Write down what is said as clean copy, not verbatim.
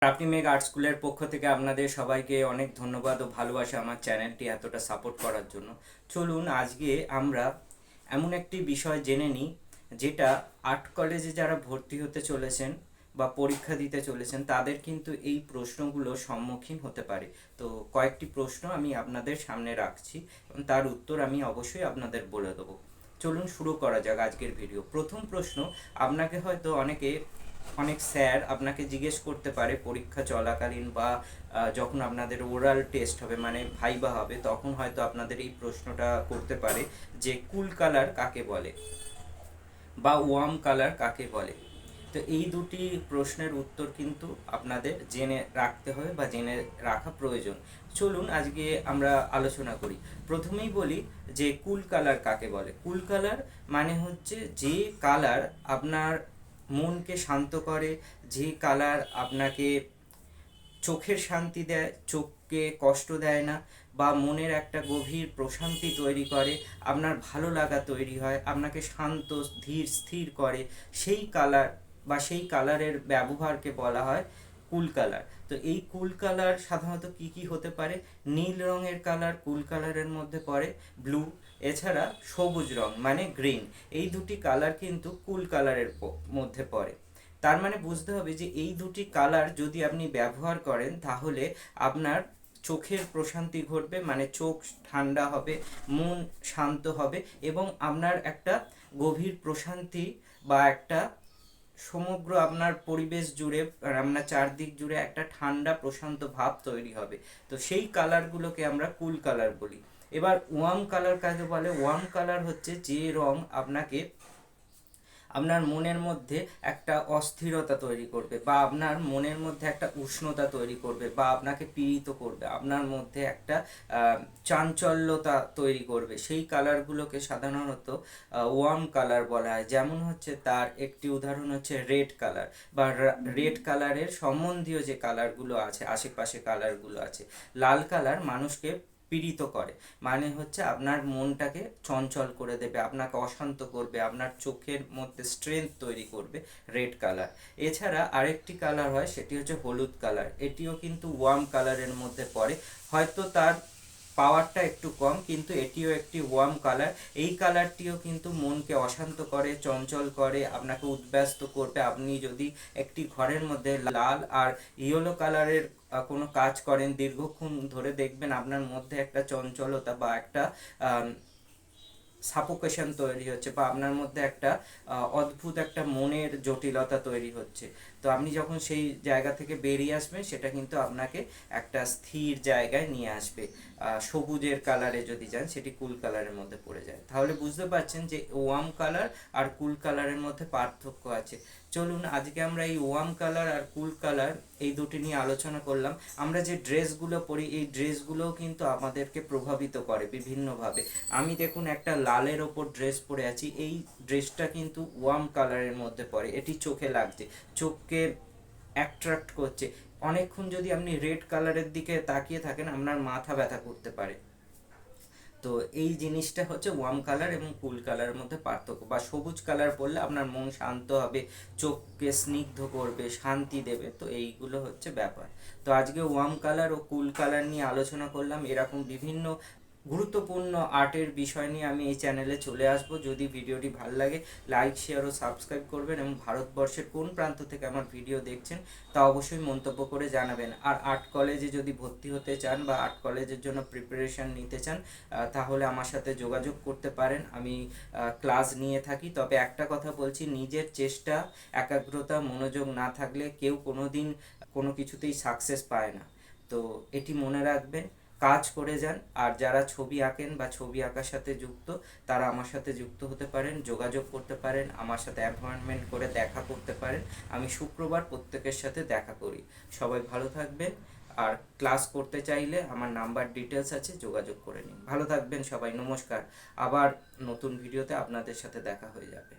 প্রাপ্তি মেঘ আর্ট স্কুলের পক্ষ থেকে আপনাদের সবাইকে অনেক ধন্যবাদ ও ভালোবাসা আমার চ্যানেলটি এতটা সাপোর্ট করার জন্য। চলুন আজকে আমরা এমন একটি বিষয় জেনে নিই যেটা আর্ট কলেজে যারা ভর্তি হতে চলেছেন বা পরীক্ষা দিতে চলেছেন তাদের কিন্তু এই প্রশ্নগুলো সম্মুখীন হতে পারে। তো কয়েকটি প্রশ্ন আমি আপনাদের সামনে রাখছি এবং তার উত্তর আমি অবশ্যই আপনাদের বলে দেবো। চলুন শুরু করা যাক আজকের ভিডিও। প্রথম প্রশ্ন, আপনাকে হয়তো অনেক স্যার আপনাকে জিজ্ঞেস করতে পারে পরীক্ষা চলাকালীন বা যখন আপনাদের ওরাল টেস্ট হবে মানে ভাইবা হবে, তখন হয়তো আপনাদের এই প্রশ্নটা করতে পারে যে কুল কালার কাকে বলে বা ওয়ার্ম কালার কাকে বলে। তো এই দুটি প্রশ্নের উত্তর কিন্তু আপনাদের জেনে রাখতে হবে বা জেনে রাখা প্রয়োজন। চলুন আজকে আমরা আলোচনা করি। প্রথমেই বলি যে কুল কালার কাকে বলে। কুল কালার মানে হচ্ছে যে কালার আপনার মনকে শান্ত করে, যে কালার আপনাকে চোখের শান্তি দেয়, চোখকে কষ্ট দেয় না, বা মনের একটা গভীর প্রশান্তি তৈরি করে, আপনার ভালো লাগা তৈরি হয়, আপনাকে শান্ত ধীর স্থির করে, সেই কালার বা সেই কালারের ব্যবহারকে বলা হয় কুল কালার। তো এই কুল কালার সাধারণত কি কি হতে পারে? নীল রঙের কালার কুল কালারের মধ্যে পড়ে, ব্লু, এছাড়া সবুজ রং মানে গ্রিন। এই দুটি কালার কিন্তু কুল কালারের মধ্যে পড়ে। তার মানে বুঝতে হবে যে এই দুটি কালার যদি আপনি ব্যবহার করেন তাহলে আপনার চোখের প্রশান্তি ঘটবে, মানে চোখ ঠান্ডা হবে, মন শান্ত হবে এবং আপনার একটা গভীর প্রশান্তি বা একটা সমগ্র আপনার পরিবেশ জুড়ে আপনার চারদিক জুড়ে একটা ঠান্ডা প্রশান্ত ভাব তৈরি হবে। তো সেই কালারগুলোকে আমরা কুল কালার বলি। এবার ওয়ার্ম কালার কাকে বলে? ওয়ার্ম কালার হচ্ছে যে রং আপনার মনের মধ্যে একটা অস্থিরতা তৈরি করবে বা আপনার মনের মধ্যে একটা উষ্ণতা তৈরি করবে বা আপনাকে পীড়িত করবে, আপনার মধ্যে একটা চাঞ্চল্যতা তৈরি করবে, সেই কালারগুলোকে সাধারণত ওয়ার্ম কালার বলা হয়। যেমন হচ্ছে তার একটি উদাহরণ হচ্ছে রেড কালার বা রেড কালারের সম্বন্ধীয় যে কালারগুলো আছে, আশেপাশে কালারগুলো আছে। লাল কালার মানুষকে পীড়িত করে, মানে হচ্ছে আপনার মনটাকে চঞ্চল করে দেবে, আপনাকে অশান্ত করবে, আপনার চোখের মধ্যে স্ট্রেংথ তৈরি করবে রেড কালার। এছাড়া আরেকটি কালার হয়, সেটি হচ্ছে হলুদ কালার। এটিও কিন্তু ওয়ার্ম কালারের মধ্যে পড়ে, হয়তো তার পাওয়ারটা একটু কম, কিন্তু এটিও একটি ওয়ার্ম কালার। এই কালারটিও কিন্তু মনকে অশান্ত করে, চঞ্চল করে, আপনাকে উদ্ব্যস্ত করবে। আপনি যদি একটি ঘরের মধ্যে লাল আর ইয়েলো কালারের কোনো কাজ করেন দীর্ঘক্ষণ ধরে, দেখবেন আপনার মধ্যে একটা চঞ্চলতা বা একটা সাফোকেশন তৈরি হচ্ছে বা আপনার মধ্যে একটা অদ্ভুত একটা মনের জটিলতা তৈরি হচ্ছে। তো আপনি যখন সেই জায়গা থেকে বেরিয়ে আসবেন সেটা কিন্তু আপনাকে একটা স্থির জায়গায় নিয়ে আসবে। সবুজের কালারে যদি যান সেটি কুল কালারের মধ্যে পড়ে যায়। তাহলে বুঝতে পারছেন যে ওয়ার্ম কালার আর কুল কালারের মধ্যে পার্থক্য আছে। চলুন আজকে আমরা এই ওয়ার্ম কালার আর কুল কালার এই দুটি নিয়ে আলোচনা করলাম। আমরা যে ড্রেসগুলো পরি এই ড্রেসগুলোও কিন্তু আমাদেরকে প্রভাবিত করে বিভিন্নভাবে। আমি দেখুন একটা লালের ওপর ড্রেস পরে আছি, এই ড্রেসটা কিন্তু ওয়ার্ম কালারের মধ্যে পড়ে, এটি চোখে লাগছে, চোখকে অ্যাট্রাক্ট করছে। অনেকক্ষণ যদি আপনি রেড কালারের দিকে তাকিয়ে থাকেন আপনার মাথা ব্যথা করতে পারে। তো এই জিনিসটা হচ্ছে ওয়ার্ম কালার এবং কুল কালারের মধ্যে পার্থক্য। বা সবুজ কালার পরলে আপনার মন শান্ত হবে, চোখকে স্নিগ্ধ করবে, শান্তি দেবে। তো এইগুলো হচ্ছে ব্যাপার। তো আজকে ওয়ার্ম কালার ও কুল কালার নিয়ে আলোচনা করলাম। এরকম বিভিন্ন গুরুত্বপূর্ণ আর্টের বিষয় নিয়ে আমি এই চ্যানেলে চলে আসব। যদি ভিডিওটি ভালো লাগে লাইক শেয়ার ও সাবস্ক্রাইব করবেন এবং ভারতবর্ষের কোন প্রান্ত থেকে আমার ভিডিও দেখছেন তা অবশ্যই মন্তব্য করে জানাবেন। আর আর্ট কলেজে যদি ভর্তি হতে চান বা আর্ট কলেজের জন্য প্রিপারেশান নিতে চান তাহলে আমার সাথে যোগাযোগ করতে পারেন। আমি ক্লাস নিয়ে থাকি। তবে একটা কথা বলছি, নিজের চেষ্টা, একাগ্রতা, মনোযোগ না থাকলে কেউ কোনো দিন কোনো কিছুতেই সাকসেস পায় না। তো এটি মনে রাখবেন, কাজ করে যান। আর যারা ছবি আঁকেন বা ছবি আঁকার সাথে যুক্ত তারা আমার সাথে যুক্ত হতে পারেন, যোগাযোগ করতে পারেন, আমার সাথে অ্যাপয়েন্টমেন্ট করে দেখা করতে পারেন। আমি শুক্রবার প্রত্যেকের সাথে দেখা করি। সবাই ভালো থাকবেন। আর ক্লাস করতে চাইলে আমার নাম্বার ডিটেলস আছে, যোগাযোগ করে নিন। ভালো থাকবেন সবাই, নমস্কার। আবার নতুন ভিডিওতে আপনাদের সাথে দেখা হয়ে যাবে।